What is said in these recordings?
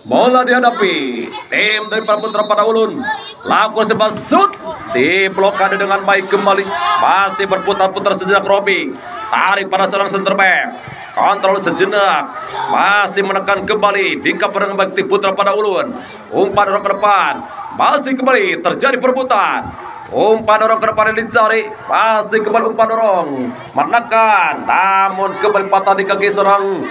Bola dihadapi tim dari Putra pada Ulun. Lakukan sebuah shoot, diblokade dengan baik kembali. Masih berputar-putar sejenak Robi. Tarik pada seorang center back. Kontrol sejenak. Masih menekan kembali. Dikapar dengan baik tim Putra pada Ulun. Umpan dorong ke depan. Masih kembali terjadi perebutan. Umpan dorong ke depan yang dicari. Masih kembali umpan dorong. Menekan. Namun kembali patah di kaki seorang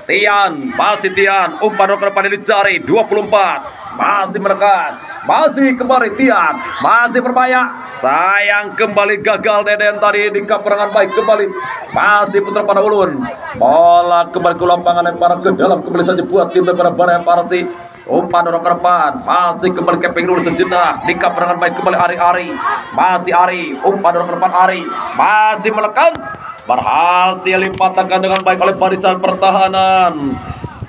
Tian, masih Tian, umpan ke depan yang dicari 24, masih menekan, masih kembali Tian, masih berbahaya, sayang kembali gagal Deden tadi di kaperangan baik kembali, masih Putra pada Ulun, bola kembali ke lapangan lempar ke dalam kembali saja buat tim daripada Baraya Parsi. Umpan dorong ke depan, masih kembali keping dulu sejenak, di kaperangan baik kembali Ari, masih Ari, umpan dorong ke depan Ari, masih menekan. Berhasil dipatahkan dengan baik oleh barisan pertahanan.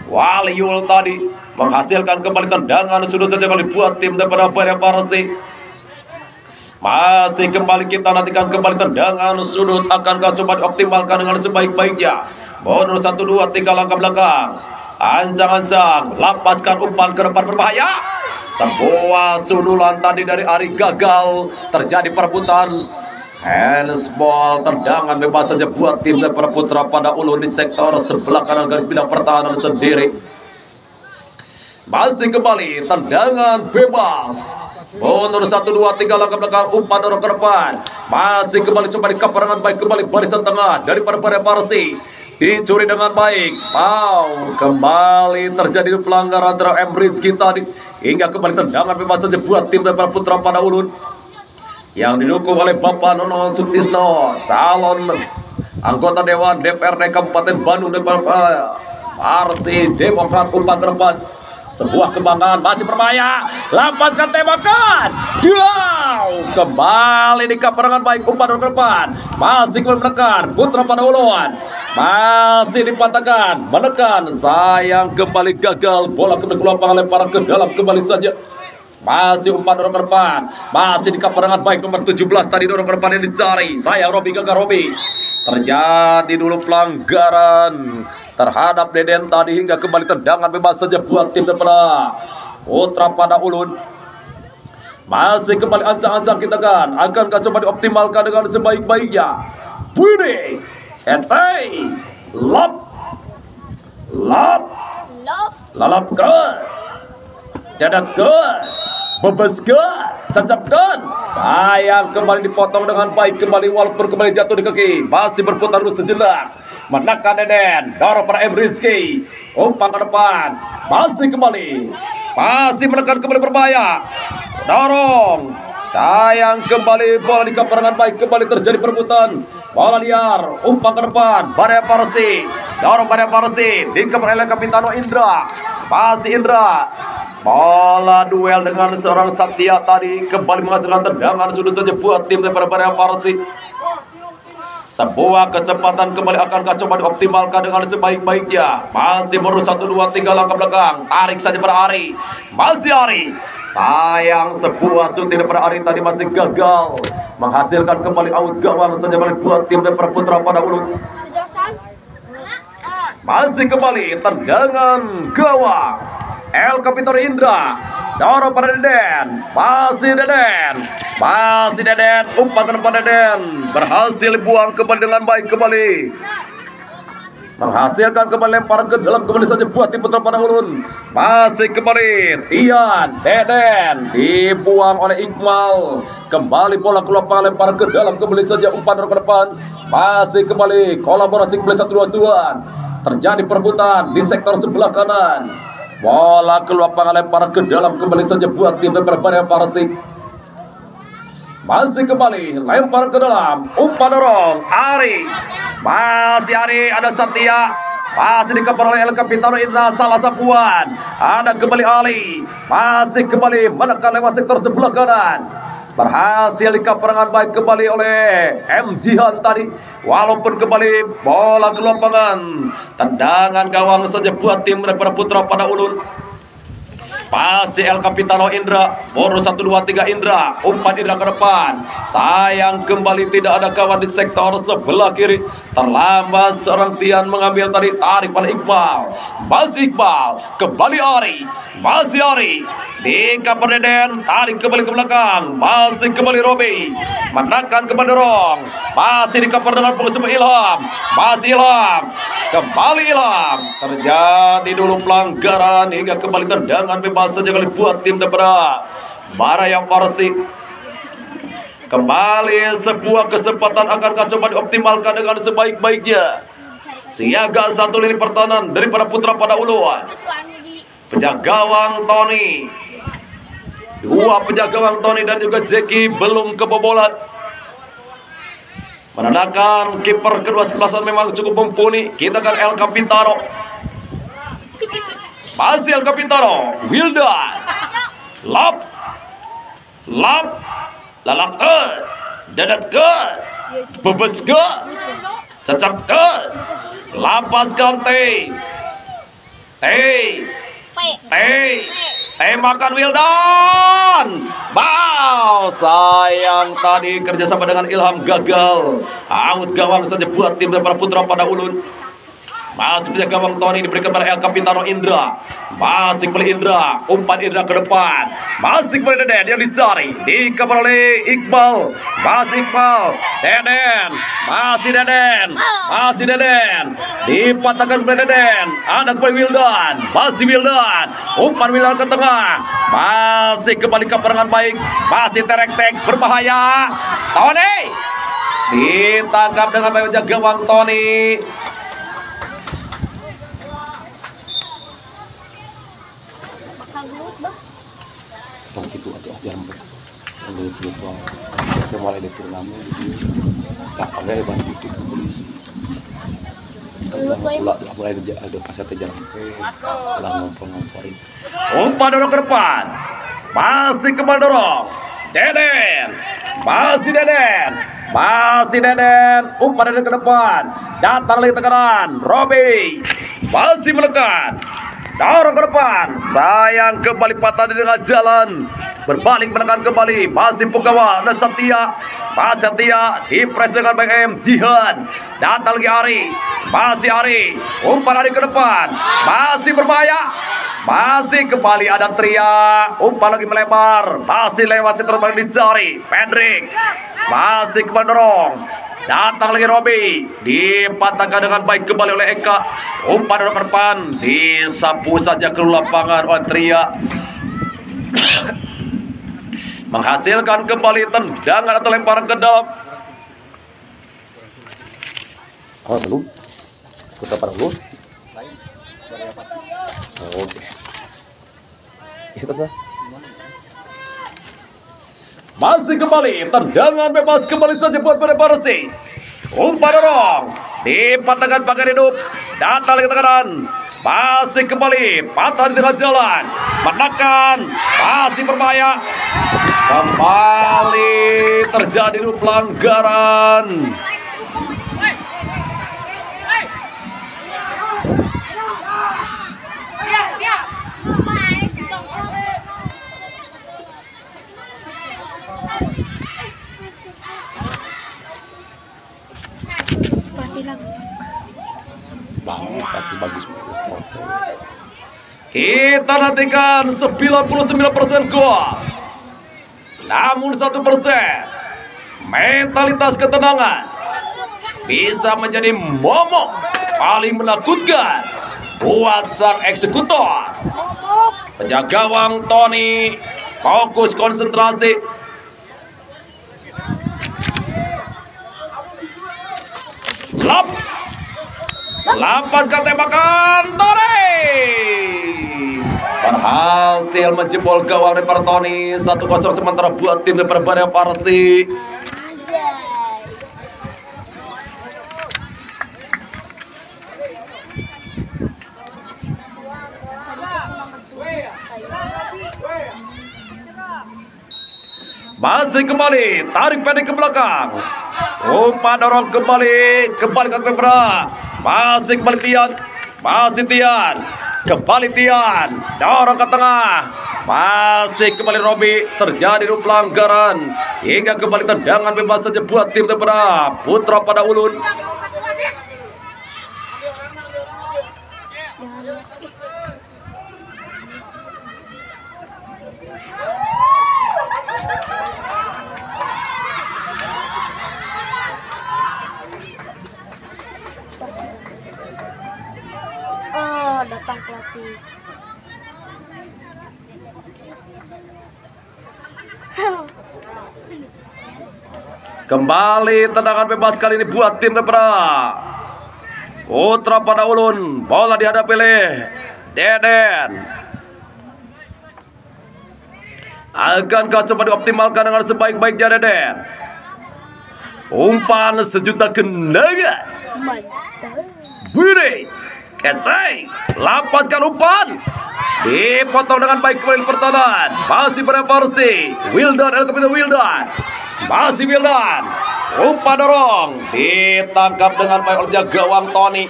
Waliul tadi menghasilkan kembali tendangan sudut saja kali buat tim daripada Baraya Parsi. Masih kembali kita nantikan kembali tendangan sudut, akankah coba dioptimalkan dengan sebaik-baiknya. Bonus 1, 2, 3 langkah belakang. Ancang-ancang, lapaskan umpan ke depan berbahaya. Sebuah sundulan tadi dari Ari gagal, terjadi perebutan. Handsball, tendangan bebas saja buat tim daripada Putra pada Ulun di sektor sebelah kanan garis bidang pertahanan sendiri. Masih kembali tendangan bebas. Bonus 1, 2, 3 langkah belakang, umpan dorong ke depan. Masih kembali coba di kaperangan baik kembali barisan tengah daripada Baraya Parsi. Dicuri dengan baik. Kembali terjadi pelanggaran antara Rizky tadi. Hingga kembali tendangan bebas saja buat tim daripada Putra pada Ulun yang didukung oleh Bapak Nono Sutisno, calon anggota Dewan DPRD Kabupaten Bandung daripada Parti Demokrat. Umpan ke depan, sebuah kebanggaan, masih berbahaya, lepaskan tembakan, kembali di kaperangan baik, umpan ke depan, masih kembali menekan Putra pada Ulun, masih dipatahkan, menekan, sayang kembali gagal, bola kembali ke lapangan lempar ke dalam kembali saja. Masih umpan dorong ke depan, masih di kaperangan baik nomor 17 tadi dorong ke depan yang dicari. Saya Robi gagal Robi. Terjadi dulu pelanggaran terhadap Deden tadi hingga kembali tendangan bebas saja buat tim daripada Putra pada Ulun. Masih kembali ancang-ancang kita kan, akankah coba dioptimalkan dengan sebaik-baiknya. Budi, Ecei, lalap ke, dadat ke, bebaskan, cancapkan, sayang kembali dipotong dengan baik kembali walaupun kembali jatuh di kaki, masih berputar dulu sejenak, menekan Deden, dorong para Rizky, umpan ke depan, masih kembali, masih menekan kembali berbahaya, dorong, sayang kembali bola di kaperangan baik kembali terjadi perebutan, bola liar, umpan ke depan, Baraya Parsi, dorong Baraya Parsi, dikejar oleh Kapitano Indra, masih Indra. Bola duel dengan seorang Satya tadi kembali menghasilkan tendangan sudut saja buat tim daripada Baraya Parsi. Sebuah kesempatan kembali akankah coba dioptimalkan dengan sebaik-baiknya. Masih baru 1, 2, 3 langkah belakang. Tarik saja pada Ari. Masih Ari. Sayang sebuah shoot daripada Ari tadi masih gagal. Menghasilkan kembali out gawang saja kembali buat tim daripada Putra pada Ulun. Masih kembali tendangan gawang. El Kapitano Indra, dorong pada Deden, masih Deden, umpan ke depan Deden, berhasil dibuang kembali dengan baik kembali, menghasilkan kembali lempar ke dalam kembali saja buat tim Putra pada Ulun, masih kembali Tian, Deden, dibuang oleh Iqmal, kembali bola ke lapangan lempar ke dalam kembali saja umpan ke depan, masih kembali kolaborasi kembali 1-2-2, terjadi perebutan di sektor sebelah kanan. Bola ke lapangan lempar ke dalam kembali saja buat tim daripada Baraya Parsi. Masih kembali lempar ke dalam, umpan dorong Ari. Masih Ari, ada Satya. Masih dikejar oleh El Kapitano Indra, salah sapuan. Ada kembali Ali. Masih kembali menekan lewat sektor sebelah kanan. Berhasil dikaperangan baik kembali oleh M. Jihan tadi. Walaupun kembali bola ke lapangan, tendangan gawang saja buat tim daripada Putra pada Ulun. Masih El Capitano Indra, bonus 1 2 3 Indra, umpan Indra ke depan. Sayang kembali tidak ada kawan di sektor sebelah kiri. Terlambat seorang Tian mengambil tadi, tarik pada Iqbal. Masih Iqbal, kembali Ari. Masih Ari. Di cover Deden, tarik kembali ke belakang. Masih kembali Robi. Menekan kembali dorong. Masih di cover dengan pengusung Ilham. Masih Ilham. Kembali Ilham. Terjadi dulu pelanggaran hingga kembali tendangan bebas saja kali buat tim Debra. Baraya Farsi. Kembali sebuah kesempatan akankah coba dioptimalkan dengan sebaik-baiknya. Siaga satu lini pertahanan daripada Putra pada Uluan. Penjaga gawang Tony. Dua penjaga gawang Tony dan juga Jeki belum kebobolan. Menandakan kiper kedua sebelasan memang cukup mumpuni. Kita kan El Capitano. Masih El Capitano. Wildan. Lap. Lalak ke. Dadat ke. Bebes ke. Cecap ke. Lapaskan T. Tembakan Wildan. Wow, sayang tadi kerjasama dengan Ilham gagal. Out gawang saja buat tim daripada Putra pada Ulun. Masih penjaga gawang Tony diberikan pada El Capitano Indra. Masih kembali Indra. Umpan Indra ke depan. Masih kembali Deden yang dicari. Dikawal oleh Iqbal. Masih Iqbal. Deden. Masih Deden. Masih Deden. Dipatahkan kembali Deden. Ada kembali Wildan. Masih Wildan. Umpan Wildan ke tengah. Masih kembali ke perangan baik. Masih terek-tek berbahaya. Tony. Ditangkap dengan baik penjaga gawang Tony. Itu atau ajaran berkeluar ke mulai dari turnamen tak pakai bantu di polisi mulai ada pasar terjalan ke dalam ngomporin umpan dorong ke depan. Masih kembali dorong Deden. Masih Deden. Masih Deden. Umpan Deden ke depan. Datang lagi tekanan Robi. Masih menekan. Dorong ke depan. Sayang kembali patah di tengah jalan. Berbalik menekan kembali. Masih Pugawa dan Satya. Masih Satya. Dipres dengan baik Jihan. Datang lagi Ari. Masih Ari. Umpan Ari ke depan. Masih berbahaya. Masih kembali ada Tria. Umpan lagi melebar. Masih lewat situ terbalik dicari Pendrik. Masih kembali dorong. Datang lagi Robi. Dipatahkan dengan baik kembali oleh Eka. Umpan dorong ke depan. Disapu saja ke lapangan oleh Tria. Menghasilkan kembali tendangan atau lemparan ke dalam. oh belum putar pada belum oke itu kan Masih kembali tendangan bebas kembali saja buat Persib. Umpan dorong dipatahkan pakai hidup. Datang lagi tekanan. Masih kembali patah di tengah jalan. Menekan. Masih berbahaya. Kembali terjadi pelanggaran. bagus. Kita nantikan 99% gol. Namun 1% mentalitas ketenangan bisa menjadi momok paling menakutkan buat sang eksekutor. Penjaga gawang Tony fokus konsentrasi. Lepaskan tembakan Tony. Berhasil menjebol gawang dari Tony. 1-0 sementara buat tim dari Baraya Farsi. Masih kembali, tarik pendek ke belakang. Umpan dorong kembali ke Pebra. Masih kembali Tian. Masih Tian. Kembali Tian, dorong ke tengah. Masih kembali Robi, terjadi pelanggaran. Hingga kembali tendangan bebas saja buat tim daripada Putra Pada Ulun. Oh, datang pelatih. Kembali tendangan bebas kali ini buat tim daripada Putra Pada Ulun. Bola dihadapi oleh Deden. Akankah coba dioptimalkan dengan sebaik-baiknya Deden? Umpan sejuta kenangan. Budi Kecai, lapaskan umpan. Dipotong dengan baik kembali pertahanan. Masih bereversi. Wildan, El Capitano Wildan. Masih Wildan. Umpan dorong. Ditangkap dengan baik oleh gawang Tony.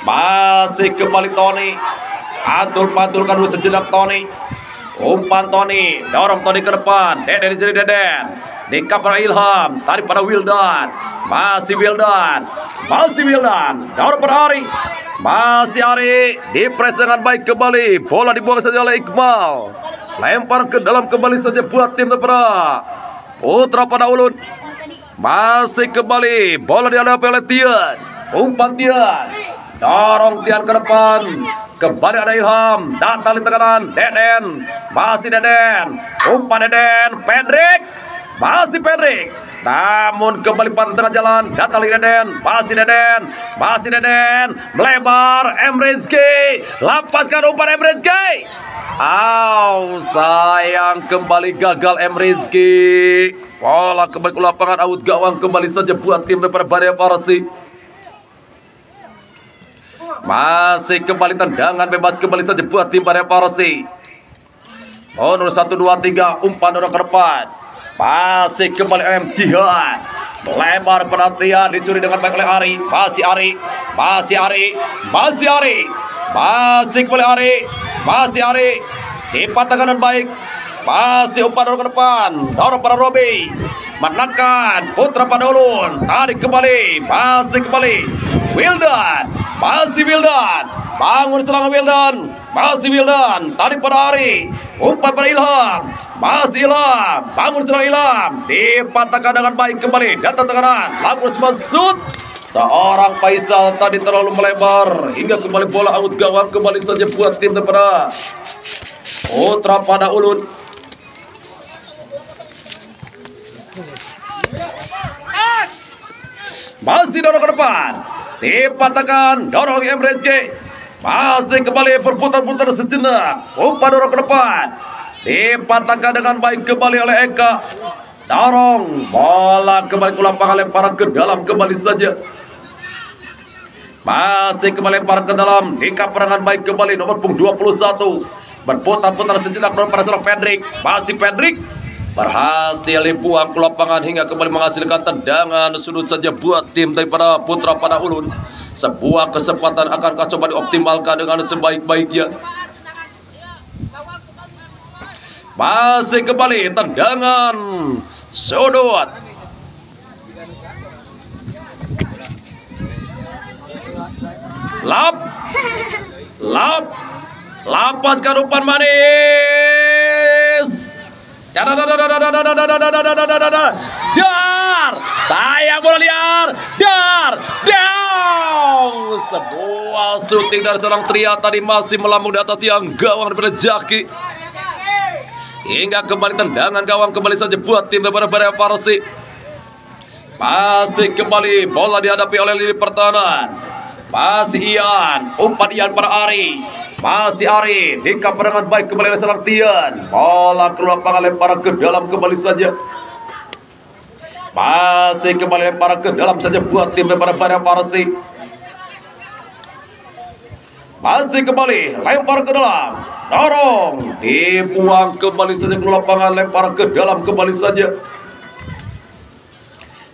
Masih kembali Tony. Pantul-pantulkan dulu sejenak Tony. Umpan Tony. Dorong Tony ke depan. Deden di sini Deden. Dikapar Ilham. Tarik pada Wildan. Masih Wildan. Masih Wildan. Dorong pada Ari. Masih Ari. Dipres dengan baik kembali. Bola dibuang saja oleh Iqbal. Lempar ke dalam kembali saja buat tim daripada Putra Pada Ulun. Masih kembali. Bola dihadapi oleh Tian. Umpan Tian. Dorong Tian ke depan. Kembali ada Ilham. Datang di tekanan. Deden. Masih Deden. Umpan Deden. Pedrik. Masih Pedrik. Namun kembali pada tengah jalan. Datang lagi Deden. Masih Deden. Masih Deden. Melebar. Emrizki. Lapaskan umpan Emrizki. Sayang kembali gagal Emrizki. Bola kembali ke lapangan out gawang kembali saja buat tim daripada Badai Farsi. Masih kembali tendangan bebas kembali saja buat tim Badai Farsi. Nomor 1 2 3 umpan dorong ke depan. Masih kembali M Jihad. Melebar perhatian dicuri dengan baik oleh Ari. Masih Ari. Masih Ari. Masih Ari. Masih kembali Ari. Masih Ari. Dipatahkan dengan baik. Masih umpan dorong ke depan. Dorong para Robi. Menekan Putra Pada Ulun. Tarik kembali. Masih kembali Wildan. Masih Wildan. Bangun serangan Wildan. Masih Wildan. Tarik pada Ari. Umpan pada Ilham. Masih Ilham. Bangun serangan Ilham. Dipatahkan dengan baik kembali. Datang tekanan. Langsung masuk. Seorang Faisal tadi terlalu melebar. Hingga kembali bola out gawang kembali saja buat tim daripada Putra Pada Ulun. Masih dorong ke depan. Dipatahkan. Dorong lagi MRSG. Masih kembali berputar-putar sejenak. Umpan dorong ke depan. Dipatahkan dengan baik kembali oleh Eka. Dorong. Bola kembali ke lapangan, lempar ke dalam kembali saja. Masih kembali lempar ke dalam. Dikapar dengan baik kembali nomor punggung 21. Berputar-putar sejenak pada seorang Pedrik. Masih Pedrik. Berhasil dibuang ke lapangan hingga kembali menghasilkan tendangan sudut saja buat tim daripada Putra Pada Ulun. Sebuah kesempatan akankah coba dioptimalkan dengan sebaik-baiknya. Masih kembali tendangan sudut. Lapaskan umpan manis. Dar, sayang bola liar. Down. Sebuah shooting dari seorang Tria tadi masih melambung di atas tiang gawang daripada Jaki. Hingga kembali tendangan gawang kembali saja buat tim daripada Badai Farsi. Masih kembali bola dihadapi oleh lini pertahanan. Masih Ian. Umpan Ian pada Ari. Masih Ari. Dikapar dengan baik kembali oleh seorang Tian. Bola keluar lapangan, lempar ke dalam kembali saja. Masih kembali lempar ke dalam saja buat tim daripada Badai Farsi. Masih kembali lempar ke dalam. Dorong. Dibuang kembali saja ke lapangan, lempar ke dalam kembali saja.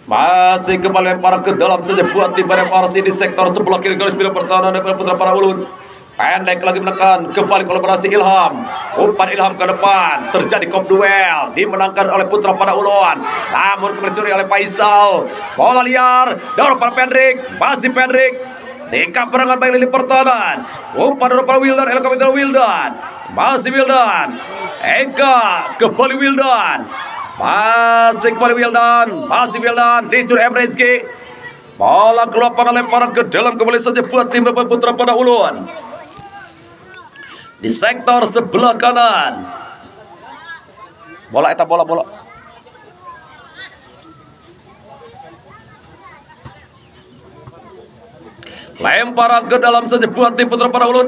Masih kembali lempar ke dalam saja buat tim Baraya Farsi di sektor sebelah kiri garis biru pertahanan dari Putra Pada Ulun. Pendek lagi menekan, kembali kolaborasi Ilham. Umpan Ilham ke depan, terjadi kop duel, dimenangkan oleh Putra Pada Ulun. Namun kembali curi oleh Faisal. Bola liar, dorong para Pendrik, masih Pendrik. Tingkat perangan baik lini pertahanan. Umpan dorong para Wildan, El Kapitan Wildan. Masih Wildan. Eka kembali Wildan. Masih kembali Wildan, masih Wildan, dicuri Emrejki. Bola keluar lapangan, lemparan ke dalam kembali saja buat tim Putra Pada Ulun. Di sektor sebelah kanan. Bola bola. Lemparan ke dalam saja buat tim Putra Pada Ulun.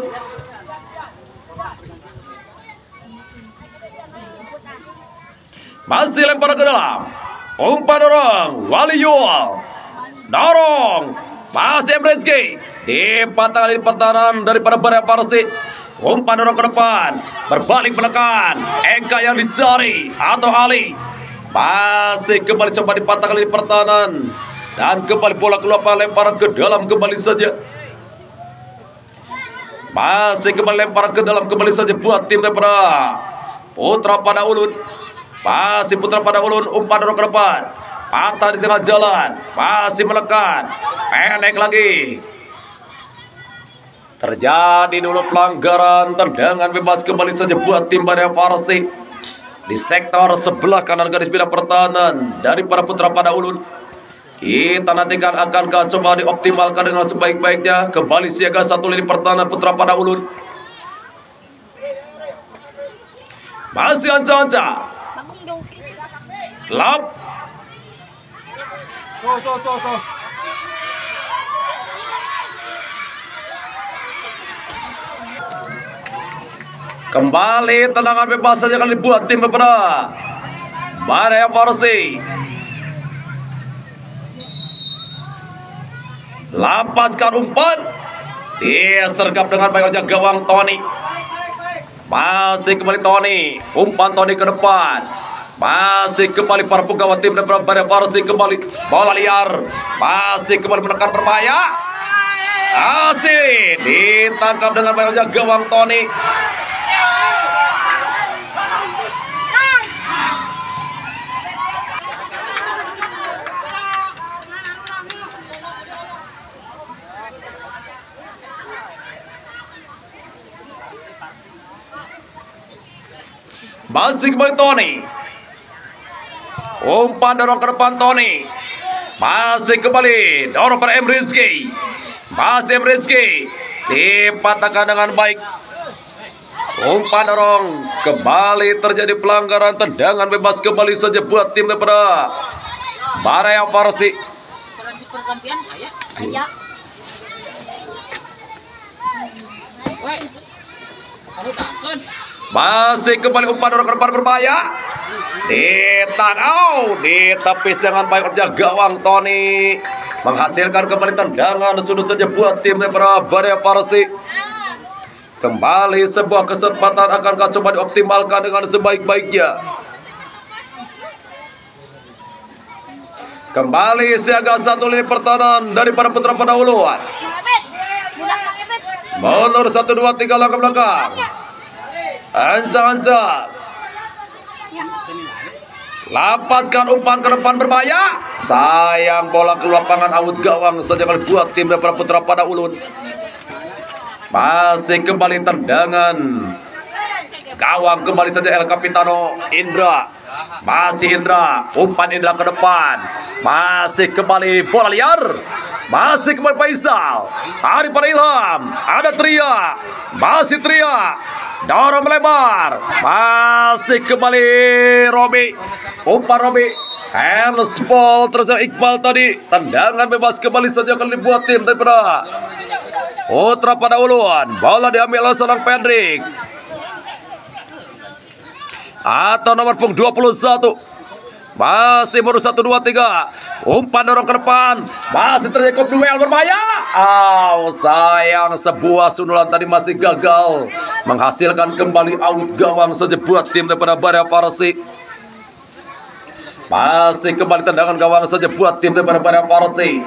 Masih lempar ke dalam. Umpan dorong Waliul. Dorong. Masih Emrejki. Dipatahkan di pertahanan daripada Baraya Farsi. Umpan dorong ke depan. Berbalik menekan. Eka yang dicari. Atau Ali. Masih kembali coba dipatahkan di pertahanan. Dan kembali bola keluar lempar ke dalam kembali saja. Masih kembali lempar ke dalam kembali saja buat tim daripada Putra Pada Ulun. Masih Putra Pada Ulun, umpan dorong ke depan. Patah di tengah jalan. Masih menekan. Pendek lagi. Terjadi dulu pelanggaran, tendangan bebas kembali saja buat tim Baraya Farsi. Di sektor sebelah kanan garis bidang pertahanan daripada Putra Pada Ulun. Kita nantikan akankah coba dioptimalkan dengan sebaik-baiknya. Kembali siaga satu lini pertahanan Putra Pada Ulun. Masih anca-anca. Lap. Kembali tendangan bebas saja akan dibuat tim daripada Baraya Farsi. Lapaskan umpan. Disergap dengan baik oleh gawang Tony. Masih kembali Tony. Umpan Tony ke depan. Masih kembali para penggawa tim daripada Baraya Farsi kembali. Bola liar. Masih kembali menekan berbahaya. Masih ditangkap dengan baik oleh gawang Tony. Masih kembali Tony. Umpan dorong ke depan Tony. Masih kembali dorong pada Emrejki. Masih Emrejki. Dipatahkan dengan baik. Umpan dorong. Kembali terjadi pelanggaran, tendangan bebas kembali saja buat tim daripada Baraya Farsi. Masih kembali umpan dorong ke depan berbahaya. Ditepis dengan baik oleh gawang Tony. Menghasilkan kembali tendangan sudut saja buat tim daripada Baraya Farsi. Kembali sebuah kesempatan akankah coba dioptimalkan dengan sebaik-baiknya. Kembali siaga satu lini pertahanan daripada Putra Pada Ulun. Mundur 1, 2, 3 langkah belakang. Ancang-ancang. Lapaskan umpan ke depan berbahaya. Sayang bola keluar lapangan, out gawang saja kali buat tim daripada Putra Pada Ulun. Masih kembali tendangan. Gawang kembali saja El Capitano Indra. Masih Indra. Umpan Indra ke depan. Masih kembali bola liar. Masih kembali Faisal. Hari pada Ilham. Ada Tria. Masih Tria. Dorong melebar. Masih kembali Robi. Umpan Robi. Handball terjadi Iqbal tadi. Tendangan bebas kembali saja akan dibuat tim daripada Putra Pada Ulun. Bola diambil oleh seorang Fendrik. Atau nomor punggung 21. Masih baru 1, 2, 3. Umpan dorong ke depan. Masih terjadi duel berbahaya. Sayang sebuah sundulan tadi masih gagal. Menghasilkan kembali out gawang saja buat tim daripada Baraya Farsi. Masih kembali tendangan gawang saja buat tim daripada Parsi.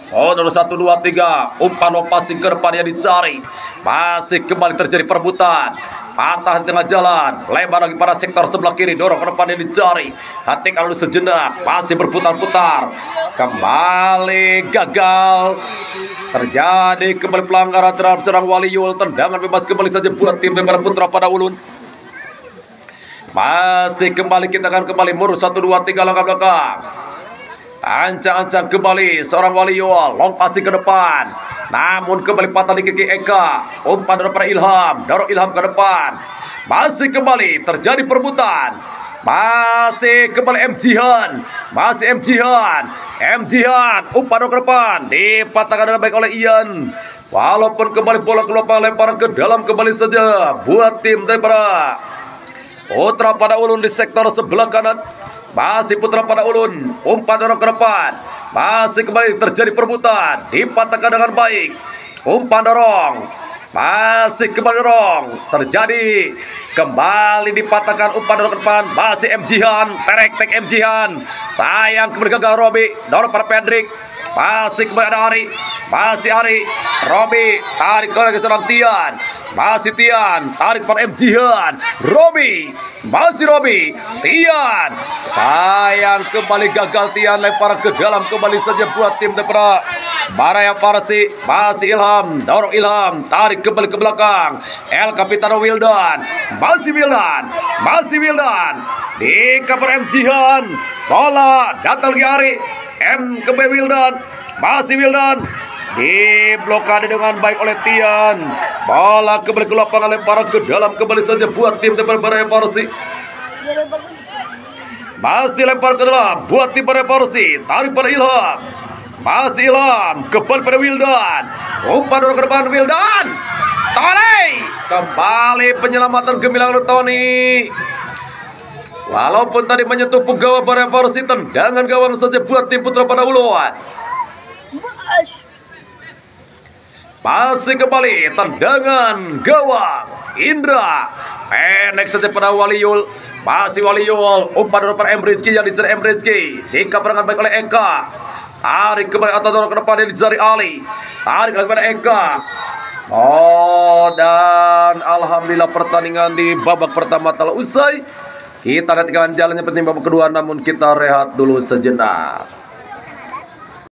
Oh, nomor 1, 2, 3. Umpan passing ke depan yang dicari. Masih kembali terjadi perebutan. Patah di tengah jalan. Lebar lagi pada sektor sebelah kiri. Dorong ke depan yang dicari. Hatikan dulu sejenak. Masih berputar-putar. Kembali gagal. Terjadi kembali pelanggaran terhadap seorang Waliul. Tendangan bebas kembali saja buat tim daripada Putra Pada Ulun. Masih kembali kita akan kembali murus 1, 2, 3 langkah belakang. Ancang-ancang kembali seorang Waliul, long passing ke depan. Namun kembali patah di kaki Eka. Umpan dari Ilham, dorong Ilham ke depan. Masih kembali terjadi perebutan. Masih kembali M. Jihan. Masih M. Jihan. M. Jihan, umpan ke depan. Dipatahkan dengan baik oleh Ian. Walaupun kembali bola keluar lemparan ke dalam kembali saja buat tim daripada Putra Pada Ulun di sektor sebelah kanan. Masih Putra Pada Ulun, umpan dorong ke depan. Masih kembali terjadi perebutan. Dipatahkan dengan baik. Umpan dorong. Masih kembali dorong. Terjadi kembali dipatahkan umpan dorong ke depan. Masih M. Jihan, terek M. Jihan. Sayang kembali gagal Robi. Dorong pada Pedrik. Masih kembali ada Ari. Masih Ari. Robi tarik ke seorang Tian. Masih Tian. Tarik pada M. Jihan. Robi. Masih Robi. Tian. Sayang kembali gagal Tian. Lempar ke dalam kembali saja buat tim daripada Baraya Parsi. Masih Ilham. Dorong Ilham. Tarik kembali ke belakang. El Capitano Wildan. Masih Wildan. Masih Wildan. Di cover M. Jihan. Bola datang lagi Ari. M ke Wildan. Masih Wildan. Diblokade dengan baik oleh Tian. Bola kembali ke lapangan, lemparan ke dalam kembali saja buat tim Baraya Parsi. Masih lempar ke dalam buat tim Baraya Parsi. Tarik pada Ilham. Masih Ilham. Kembali pada Wildan. Umpan dorong ke depan Wildan. Tony. Kembali penyelamatan gemilang Tony. Walaupun tadi menyentuh gawang Baraya Parsi, tendangan gawang saja buat tim Putra Pada Ulun. Masih kembali tendangan gawang Indra. Pendek saja pada Waliul. Masih Waliul. Umpan dorong pada M. Rizky yang dicari M. Rizky. Dikapar dengan baik oleh Eka. Tarik kembali atau dorong ke depan yang dicari Ali. Tarik lagi pada Eka. Oh, dan alhamdulillah pertandingan di babak pertama telah usai. Kita nantikan jalannya penting babak kedua, namun kita rehat dulu sejenak.